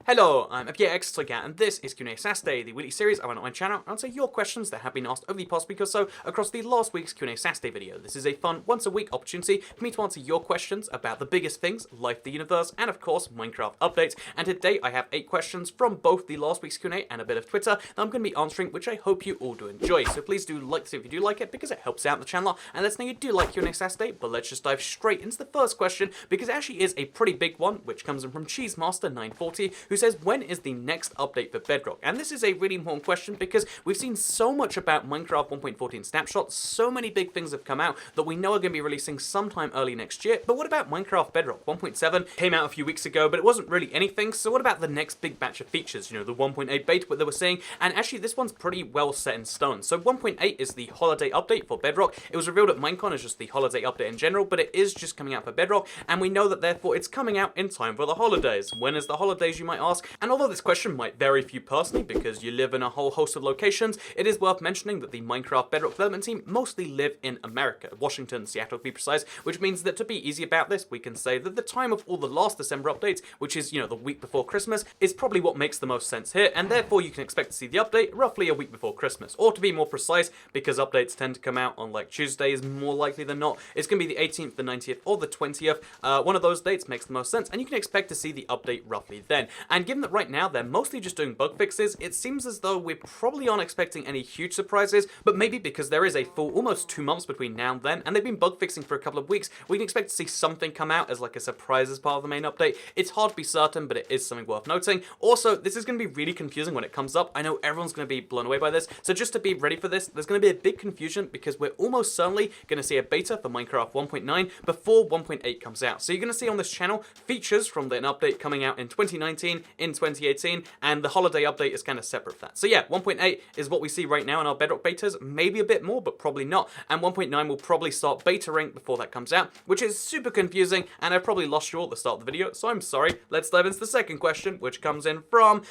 Hello, I'm FGX and this is Q&A Saturday, the weekly series I run on my channel and answer your questions that have been asked over the past week or so across the last week's Q&A Saturday video. This is a fun once-a-week opportunity for me to answer your questions about the biggest things, life, the universe, and of course, Minecraft updates. And today I have 8 questions from both the last week's Q&A and a bit of Twitter that I'm going to be answering, which I hope you all do enjoy. So please do like this if you do like it, because it helps out the channel, and let us know you do like Q&A Saturday. But let's just dive straight into the first question, because it actually is a pretty big one, which comes in from Cheesemaster940, who says, when is the next update for Bedrock? And this is a really important question because we've seen so much about Minecraft 1.14 snapshots, so many big things have come out that we know are going to be releasing sometime early next year. But what about Minecraft Bedrock? 1.7 came out a few weeks ago, but it wasn't really anything. So what about the next big batch of features? You know, the 1.8 beta, what they were saying, and actually this one's pretty well set in stone. So 1.8 is the holiday update for Bedrock. It was revealed at Minecon as just the holiday update in general, but it is just coming out for Bedrock, and we know that therefore it's coming out in time for the holidays. When is the holidays, you might ask? And although this question might vary for you personally because you live in a whole host of locations, it is worth mentioning that the Minecraft Bedrock development team mostly live in America, Washington, Seattle to be precise, which means that to be easy about this, we can say that the time of all the last December updates, which is, you know, the week before Christmas, is probably what makes the most sense here, and therefore you can expect to see the update roughly a week before Christmas. Or to be more precise, because updates tend to come out on like Tuesdays more likely than not, it's going to be the 18th, the 90th, or the 20th. One of those dates makes the most sense, and you can expect to see the update roughly then. And given that right now they're mostly just doing bug fixes, it seems as though we probably aren't expecting any huge surprises, but maybe because there is a full almost 2 months between now and then, and they've been bug fixing for a couple of weeks, we can expect to see something come out as like a surprise as part of the main update. It's hard to be certain, but it is something worth noting. Also, this is going to be really confusing when it comes up. I know everyone's going to be blown away by this, so just to be ready for this, there's going to be a big confusion because we're almost certainly going to see a beta for Minecraft 1.9 before 1.8 comes out. So you're going to see on this channel features from an update coming out in 2019, in 2018, and the holiday update is kind of separate from that. So yeah, 1.8 is what we see right now in our Bedrock betas, maybe a bit more, but probably not. And 1.9 will probably start beta rank before that comes out, which is super confusing, and I've probably lost you all at the start of the video, so I'm sorry. Let's dive into the second question, which comes in from,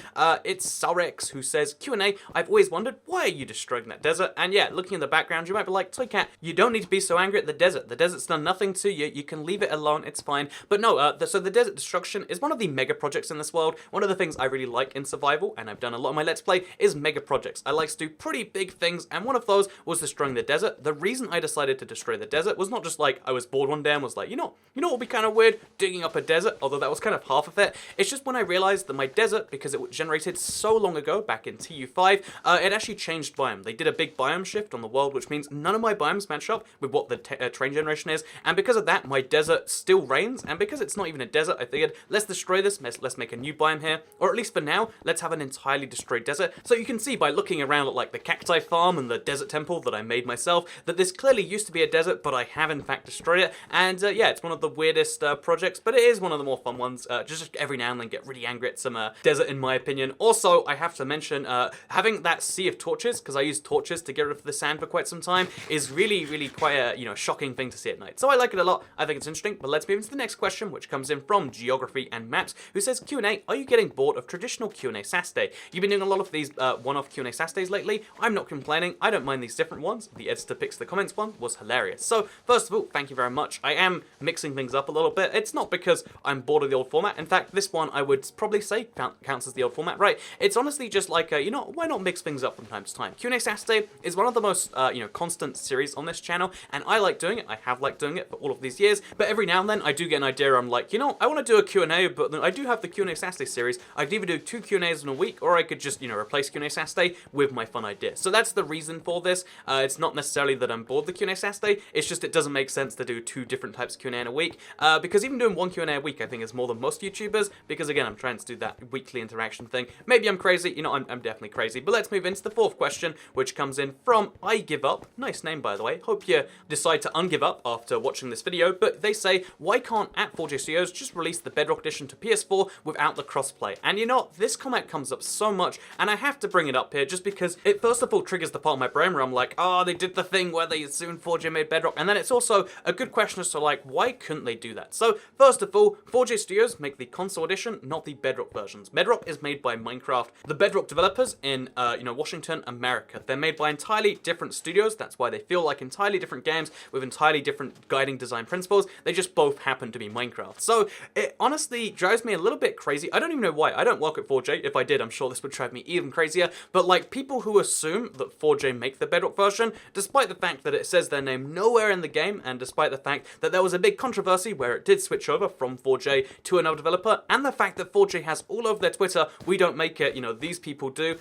it's Sarex, who says, Q&A, I've always wondered, why are you destroying that desert? And yeah, looking in the background, you might be like, Toycat, you don't need to be so angry at the desert. The desert's done nothing to you. You can leave it alone. It's fine. But no, so the desert destruction is one of the mega projects in this world. One of the things I really like in survival, and I've done a lot of my Let's Play, is mega projects. I like to do pretty big things, and one of those was destroying the desert. The reason I decided to destroy the desert was not just like I was bored one day and was like, you know what would be kind of weird? Digging up a desert, although that was kind of half of it. It's just when I realized that my desert, because it was generated so long ago, back in TU5, it actually changed biome. They did a big biome shift on the world, which means none of my biomes match up with what the terrain generation is, and because of that, my desert still reigns, and because it's not even a desert, I figured, let's destroy this, let's make a new biome here, or at least for now, let's have an entirely destroyed desert. So you can see by looking around at like the cacti farm and the desert temple that I made myself, that this clearly used to be a desert, but I have in fact destroyed it, and yeah, it's one of the weirdest projects, but it is one of the more fun ones. Just every now and then get really angry at some desert, in my opinion. Also, I have to mention, having that sea of torches, because I used torches to get rid of the sand for quite some time, is really quite a, shocking thing to see at night. So I like it a lot. I think it's interesting, but let's move into the next question, which comes in from Geography and Maps, who says, Q&A, are you getting bored of traditional Q&A Saturday? You've been doing a lot of these one-off Q&A Saturdays lately. I'm not complaining. I don't mind these different ones. The editor picks the comments one was hilarious. So first of all, thank you very much. I am mixing things up a little bit. It's not because I'm bored of the old format. In fact, this one I would probably say counts as the old format, right? It's honestly just like, why not mix things up from time to time? Q&A Saturday is one of the most, constant series on this channel, and I like doing it. I have liked doing it for all of these years, but every now and then I do get an idea. I'm like, I want to do a Q&A, but then I do have the Q&A Saturday series. I could either do 2 Q&As in a week, or I could just, replace Q&A Saturday with my fun idea. So that's the reason for this. It's not necessarily that I'm bored of the Q&A Saturday, it's just it doesn't make sense to do 2 different types of Q&A in a week, because even doing 1 Q&A a week I think is more than most YouTubers, because again, I'm trying to do that weekly interaction thing. Maybe I'm crazy, I'm definitely crazy, but let's move into the fourth question, which comes in from I Give Up. Nice name, by the way. Hope you decide to ungive up after watching this video, but they say, why can't at 4J Studios just release the Bedrock Edition to PS4 without the crossplay? And this comment comes up so much, and I have to bring it up here just because it first of all triggers the part of my brain where I'm like, oh, they did the thing where they soon 4J made Bedrock, and then it's also a good question as to like, why couldn't they do that? So first of all, 4J Studios make the console edition, not the Bedrock versions. Bedrock is made by Minecraft, the Bedrock developers in, Washington, America. They're made by entirely different studios. That's why they feel like entirely different games with entirely different guiding design principles. They just both happen to be Minecraft. So it honestly drives me a little bit crazy. I don't don't even know why. I don't work at 4J. If I did, I'm sure this would drive me even crazier. But like, people who assume that 4J make the Bedrock version, despite the fact that it says their name nowhere in the game, and despite the fact that there was a big controversy where it did switch over from 4J to another developer, and the fact that 4J has all over their Twitter, we don't make it, these people do.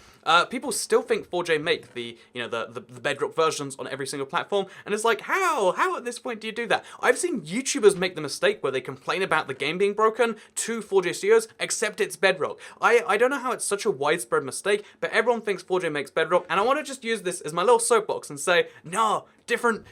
People still think 4J make the Bedrock versions on every single platform, and it's like, how at this point do you do that? I've seen YouTubers make the mistake where they complain about the game being broken to 4J Studios, except it's Bedrock. I don't know how it's such a widespread mistake, but everyone thinks 4J makes Bedrock, and I want to just use this as my little soapbox and say, no, different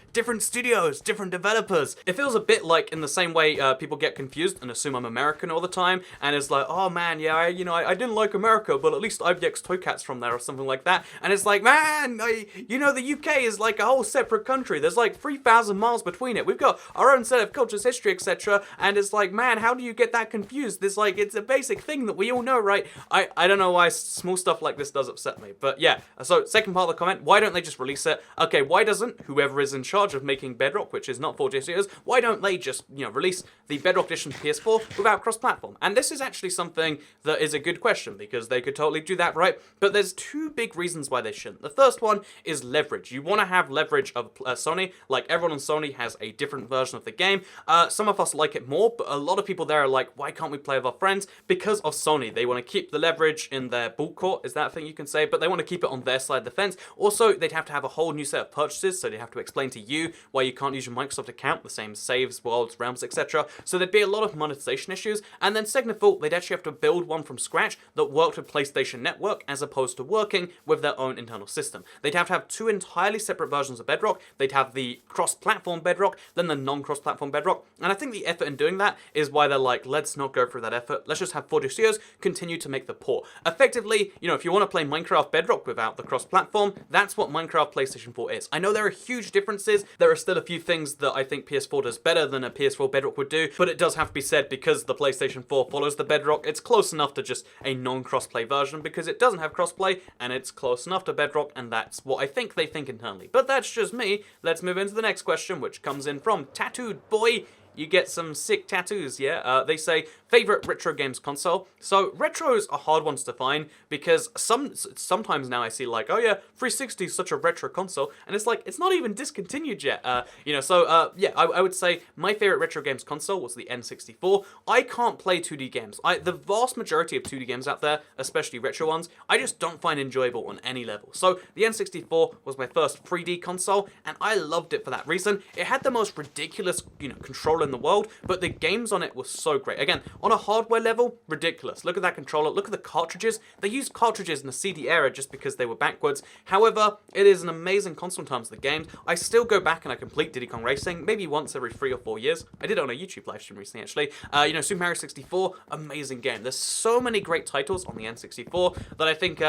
studios, different developers. It feels a bit like in the same way people get confused and assume I'm American all the time, and it's like, oh man, yeah, I didn't like America, but at least IBX Toy Cat's from there or something like that. And it's like, man, the UK is like a whole separate country. There's like 3,000 miles between it. We've got our own set of cultures, history, etc. And it's like, man, how do you get that confused? It's a basic thing that we all know, right? I don't know why small stuff like this does upset me. But yeah, so second part of the comment, why don't they just release it? Okay, why doesn't whoever is in charge of making Bedrock, which is not 4J Studios, why don't they just, release the Bedrock Edition for PS4 without cross-platform? And this is actually something that is a good question, because they could totally do that, right? But there's two big reasons why they shouldn't. The first one is leverage. You want to have leverage of Sony. Like, everyone on Sony has a different version of the game. Some of us like it more, but a lot of people there are like, why can't we play with our friends? Because of Sony. They want to keep the leverage in their ball court, is that a thing you can say? But they want to keep it on their side of the fence. Also, they'd have to have a whole new set of purchases, so they have to explain to you why you can't use your Microsoft account, the same saves, worlds, realms, etc. So there'd be a lot of monetization issues. And then second of all, they'd actually have to build one from scratch that worked with PlayStation Network as opposed to working with their own internal system. They'd have to have two entirely separate versions of Bedrock. They'd have the cross-platform Bedrock, then the non-cross-platform Bedrock. And I think the effort in doing that is why they're like, let's not go through that effort. Let's just have 4J Studios continue to make the port. Effectively, if you want to play Minecraft Bedrock without the cross-platform, that's what Minecraft PlayStation 4 is. I know there are huge differences. There are still a few things that I think PS4 does better than a PS4 Bedrock would do, but it does have to be said, because the PlayStation 4 follows the Bedrock, it's close enough to just a non-crossplay version, because it doesn't have crossplay, and it's close enough to Bedrock, and that's what I think they think internally. But that's just me. Let's move into the next question, which comes in from Tattooed Boy. You get some sick tattoos, yeah? They say, favorite retro games console. So retros are hard ones to find, because sometimes now I see like, oh yeah, 360 is such a retro console, and it's like, it's not even discontinued yet. Yeah, I would say my favorite retro games console was the N64. I can't play 2D games. The vast majority of 2D games out there, especially retro ones, I just don't find enjoyable on any level. So the N64 was my first 3D console, and I loved it for that reason. It had the most ridiculous, controller in the world, but the games on it were so great. Again, on a hardware level, ridiculous. Look at that controller, look at the cartridges. They used cartridges in the CD era just because they were backwards. However, it is an amazing console in terms of the games. I still go back and I complete Diddy Kong Racing, maybe once every 3 or 4 years. I did it on a YouTube live stream recently, actually. Super Mario 64, amazing game. There's so many great titles on the N64 that I think,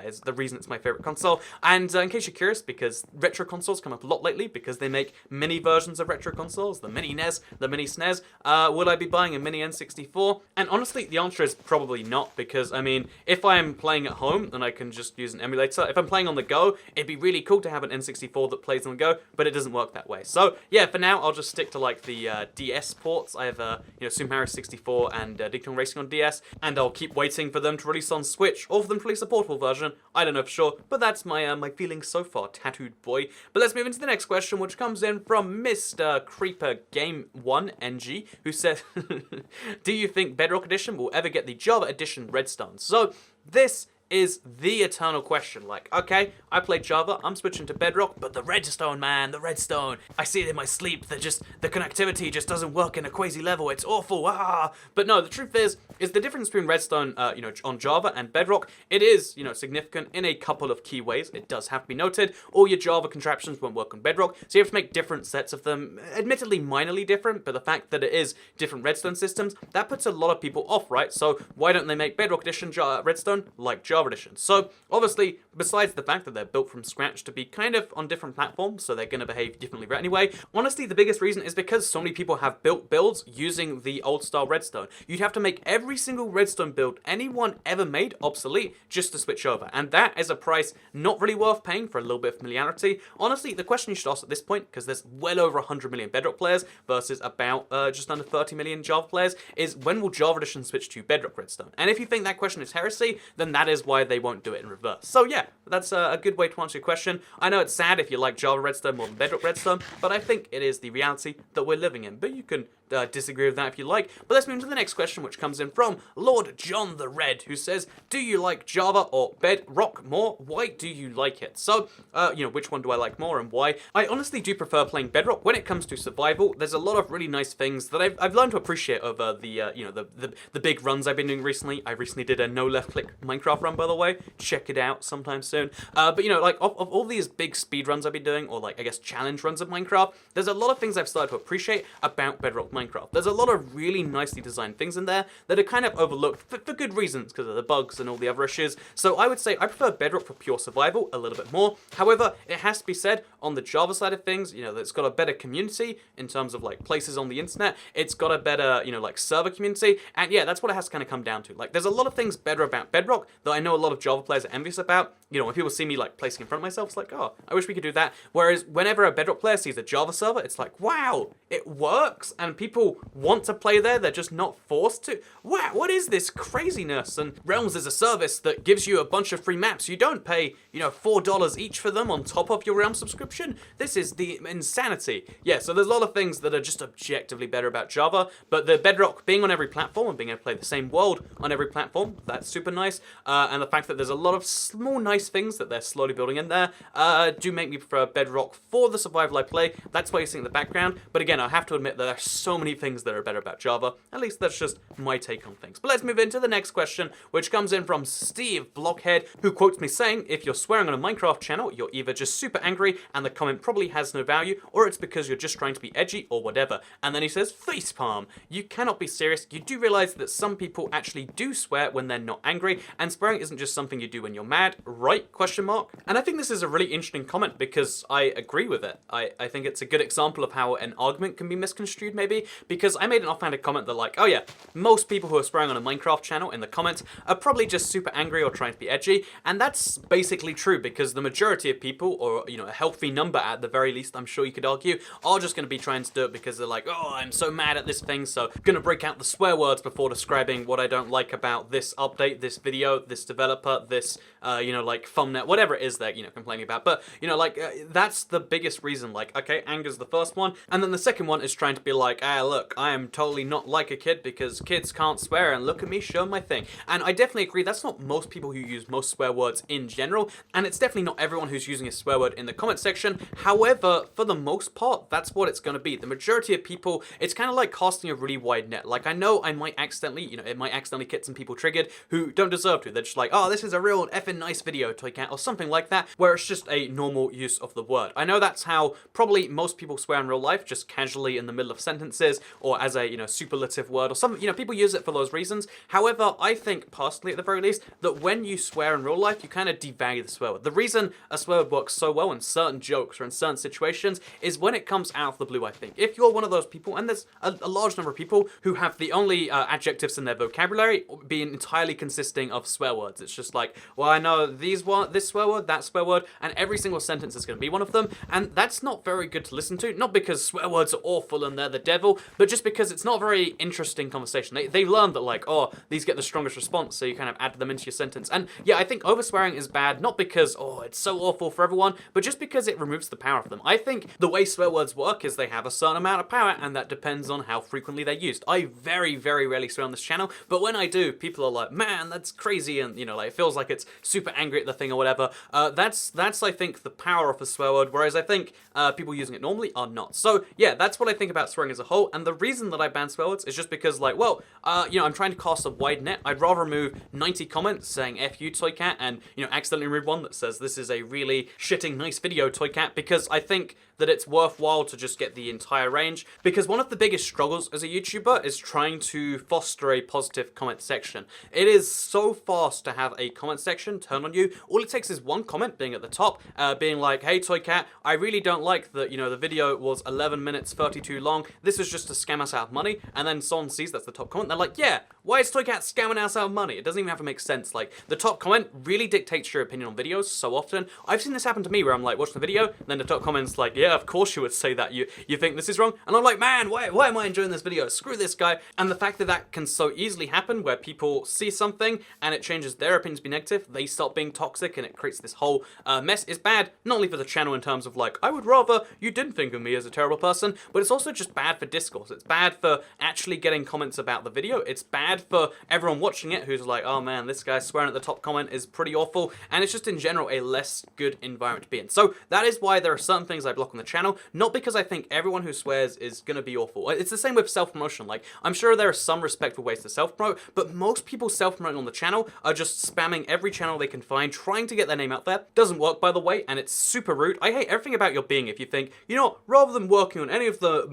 is the reason it's my favorite console. And in case you're curious, because retro consoles come up a lot lately, because they make mini versions of retro consoles, the mini NES, the mini SNES, will I be buying a mini N64? And honestly, the answer is probably not, because, if I'm playing at home, then I can just use an emulator. If I'm playing on the go, it'd be really cool to have an N64 that plays on the go, but it doesn't work that way. So, yeah, for now, I'll just stick to, like, the DS ports. I have, Super Mario 64 and Diddy Kong Racing on DS, and I'll keep waiting for them to release on Switch, or for them to release a portable version. I don't know for sure, but that's my my feelings so far, Tattooed Boy. But let's move into the next question, which comes in from Mr. Creeper Game 1 NG, who says, do you think Bedrock Edition will ever get the Java Edition Redstone? So, this is the eternal question. Like, okay, I played Java, I'm switching to Bedrock, but the Redstone, man, the Redstone. I see it in my sleep, the connectivity just doesn't work in a crazy level, it's awful, But no, the truth is the difference between Redstone, on Java and Bedrock, it is, significant in a couple of key ways. It does have to be noted. All your Java contraptions won't work on Bedrock, so you have to make different sets of them, admittedly minorly different, but the fact that it is different Redstone systems, that puts a lot of people off, right? So why don't they make Bedrock Edition Redstone like Java? Java Edition. So obviously, besides the fact that they're built from scratch to be kind of on different platforms, so they're going to behave differently anyway, honestly, the biggest reason is because so many people have built builds using the old style Redstone. You'd have to make every single Redstone build anyone ever made obsolete just to switch over, and that is a price not really worth paying for a little bit of familiarity. Honestly, the question you should ask at this point, because there's well over 100 million Bedrock players versus about just under 30 million Java players, is when will Java Edition switch to Bedrock Redstone? And if you think that question is heresy, then that is why they won't do it in reverse. So yeah, that's a good way to answer your question. I know it's sad if you like Java Redstone more than Bedrock Redstone, but I think it is the reality that we're living in. But you can disagree with that if you like. But let's move on to the next question, which comes in from Lord John the Red, who says, do you like Java or Bedrock more? Why do you like it? So, which one do I like more and why? I honestly do prefer playing Bedrock. When it comes to survival, there's a lot of really nice things that I've learned to appreciate over the big runs I've been doing recently. I recently did a no left click Minecraft run, by the way. Check it out sometime soon. But like of all these big speed runs I've been doing, or like I guess challenge runs of Minecraft, there's a lot of things I've started to appreciate about Bedrock Minecraft. There's a lot of really nicely designed things in there that are kind of overlooked for good reasons, because of the bugs and all the other issues. So I would say I prefer Bedrock for pure survival a little bit more. However, it has to be said, on the Java side of things, it's got a better community in terms of like places on the internet. It's got a better, like server community. And yeah, that's what it has to kind of come down to. Like, there's a lot of things better about Bedrock that I know a lot of Java players are envious about. When people see me like placing in front of myself, it's like, oh, I wish we could do that. Whereas whenever a Bedrock player sees a Java server, it's like, wow, it works, and people want to play there, they're just not forced to. Wow, what is this craziness? And Realms is a service that gives you a bunch of free maps. You don't pay, $4 each for them on top of your Realm subscription. This is the insanity. Yeah, so there's a lot of things that are just objectively better about Java, but the Bedrock being on every platform and being able to play the same world on every platform, that's super nice. And the fact that there's a lot of small nice things that they're slowly building in there do make me prefer Bedrock for the survival I play. That's why you're seeing in the background. But again, I have to admit that there are so many things that are better about Java. At least that's just my take on things. But let's move into the next question, which comes in from Steve Blockhead, who quotes me saying, if you're swearing on a Minecraft channel, you're either just super angry and the comment probably has no value, or it's because you're just trying to be edgy or whatever. And then he says, facepalm. You cannot be serious. You do realize that some people actually do swear when they're not angry, and swearing isn't just something you do when you're mad, right? Question mark. And I think this is a really interesting comment because I agree with it. I think it's a good example of how an argument can be misconstrued, maybe, because I made an offhanded comment that like, oh yeah, most people who are swearing on a Minecraft channel in the comments are probably just super angry or trying to be edgy, and that's basically true because the majority of people, or a healthy number at the very least, I'm sure you could argue, are just going to be trying to do it because they're like, oh, I'm so mad at this thing, so I'm going to break out the swear words before describing what I don't like about this update, this video, this developer, this, like thumbnail, whatever it is they're, complaining about. But, that's the biggest reason. Like, okay, anger's the first one, and then the second one is trying to be like, look, I am totally not like a kid because kids can't swear, and look at me show my thing. And I definitely agree, that's not most people who use most swear words in general, and it's definitely not everyone who's using a swear word in the comment section. However, for the most part, that's what it's going to be. The majority of people, it's kind of like casting a really wide net. Like, I know I might accidentally, it might accidentally get some people triggered who don't deserve to. They're just like, oh, this is a real effing nice video, Toy Cat, or something like that, where it's just a normal use of the word. I know that's how probably most people swear in real life, just casually in the middle of sentences, or as a, superlative word, or something, people use it for those reasons. However, I think, personally at the very least, that when you swear in real life, you kind of devalue the swear word. The reason a swear word works so well in certain jokes or in certain situations is when it comes out of the blue, I think. If you're one of those people, and there's a large number of people who have the only adjectives in their vocabulary being entirely consisting of swear words. It's just like, well, I know this swear word, that swear word, and every single sentence is going to be one of them, and that's not very good to listen to. Not because swear words are awful and they're the devil, but just because it's not a very interesting conversation. They learned that like, oh, these get the strongest response, so you kind of add them into your sentence. And yeah, I think overswearing is bad, not because, oh, it's so awful for everyone, but just because it removes the power of them. I think the way swear words work is they have a certain amount of power, and that depends on how frequently they're used. I very, very rarely swear on this channel, but when I do, people are like, man, that's crazy, and like it feels like it's super angry at the thing or whatever. That's I think the power of a swear word, whereas I think people using it normally are not. So yeah, that's what I think about swearing as a whole, and the reason that I ban swear words is just because like, well, I'm trying to cast a wide net. I'd rather remove 90 comments saying F you, Toy Cat, and accidentally remove one that says this is a really shitting nice video, Toy Cat, because I think that it's worthwhile to just get the entire range, because one of the biggest struggles as a YouTuber is trying to foster a positive comment section. It is so fast to to have a comment section turn on you. All it takes is one comment being at the top, being like, hey Toy Cat, I really don't like that, the video was 11 minutes 32 long. This was just to scam us out of money. And then someone sees that's the top comment. They're like, yeah, why is Toy Cat scamming us out of money? It doesn't even have to make sense. Like, the top comment really dictates your opinion on videos so often. I've seen this happen to me where I'm like watching the video, and then the top comment's like, yeah, of course you would say that. You think this is wrong? And I'm like, man, why am I enjoying this video? Screw this guy. And the fact that that can so easily happen where people see something and it changes their opinion to be negative, they start being toxic, and it creates this whole mess, is bad, not only for the channel in terms of like, I would rather you didn't think of me as a terrible person, but it's also just bad for discourse. It's bad for actually getting comments about the video. It's bad for everyone watching it who's like, oh man, this guy swearing at the top comment is pretty awful, and it's just in general a less good environment to be in. So that is why there are certain things I block on the channel, not because I think everyone who swears is gonna be awful. It's the same with self-promotion. Like, I'm sure there are some respectful ways to self-promote, but most people self-promoting on the channel are just spamming every channel they can find, trying to get their name out there. Doesn't work, by the way, and it's super rude. I hate everything about your being if you think, rather than working on any of the,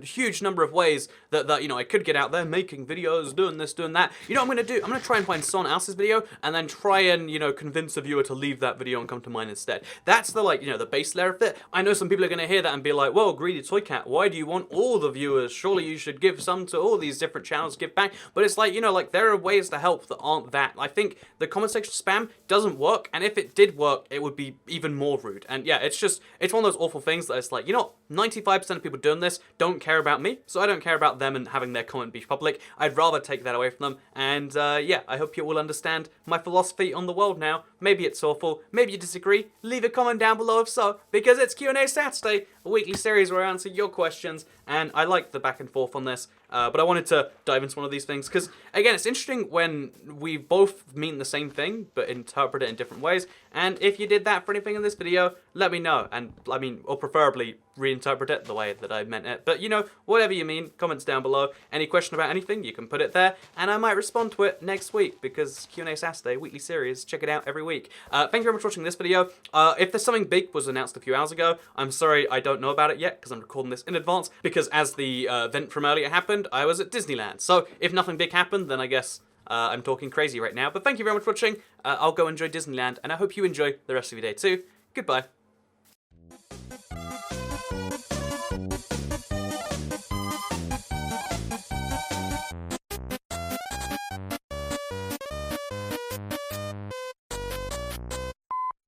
huge number of ways that I could get out there, making videos, doing this, doing that, what I'm gonna do? I'm gonna try and find someone else's video, and then try and, convince a viewer to leave that video and come to mine instead. That's the, the base layer of it. I know some people are gonna hear that and be like, well, greedy Toy Cat, why do you want all the viewers? Surely you should give some to all these different channels, give back. But it's like, there are ways to help that aren't that. I think the comment section spam doesn't work, and if it did work, it would be even more rude. And yeah, it's one of those awful things that it's like, 95% of people doing this don't care about me, so I don't care about them and having their comment be public. I'd rather take that away from them. And yeah, I hope you all understand my philosophy on the world now. Maybe it's awful, maybe you disagree. Leave a comment down below if so, because it's Q&A Saturday, a weekly series where I answer your questions, and I like the back and forth on this. But I wanted to dive into one of these things because, again, it's interesting when we both mean the same thing but interpret it in different ways. And if you did that for anything in this video, let me know. And, or preferably reinterpret it the way that I meant it. But, whatever you mean, comments down below. Any question about anything, you can put it there. And I might respond to it next week because Q&A Saturday, weekly series, check it out every week. Thank you very much for watching this video. If there's something big was announced a few hours ago, I'm sorry I don't know about it yet because I'm recording this in advance. Because as the event from earlier happened, I was at Disneyland. So if nothing big happened, then I guess I'm talking crazy right now. But thank you very much for watching. I'll go enjoy Disneyland, and I hope you enjoy the rest of your day too. Goodbye.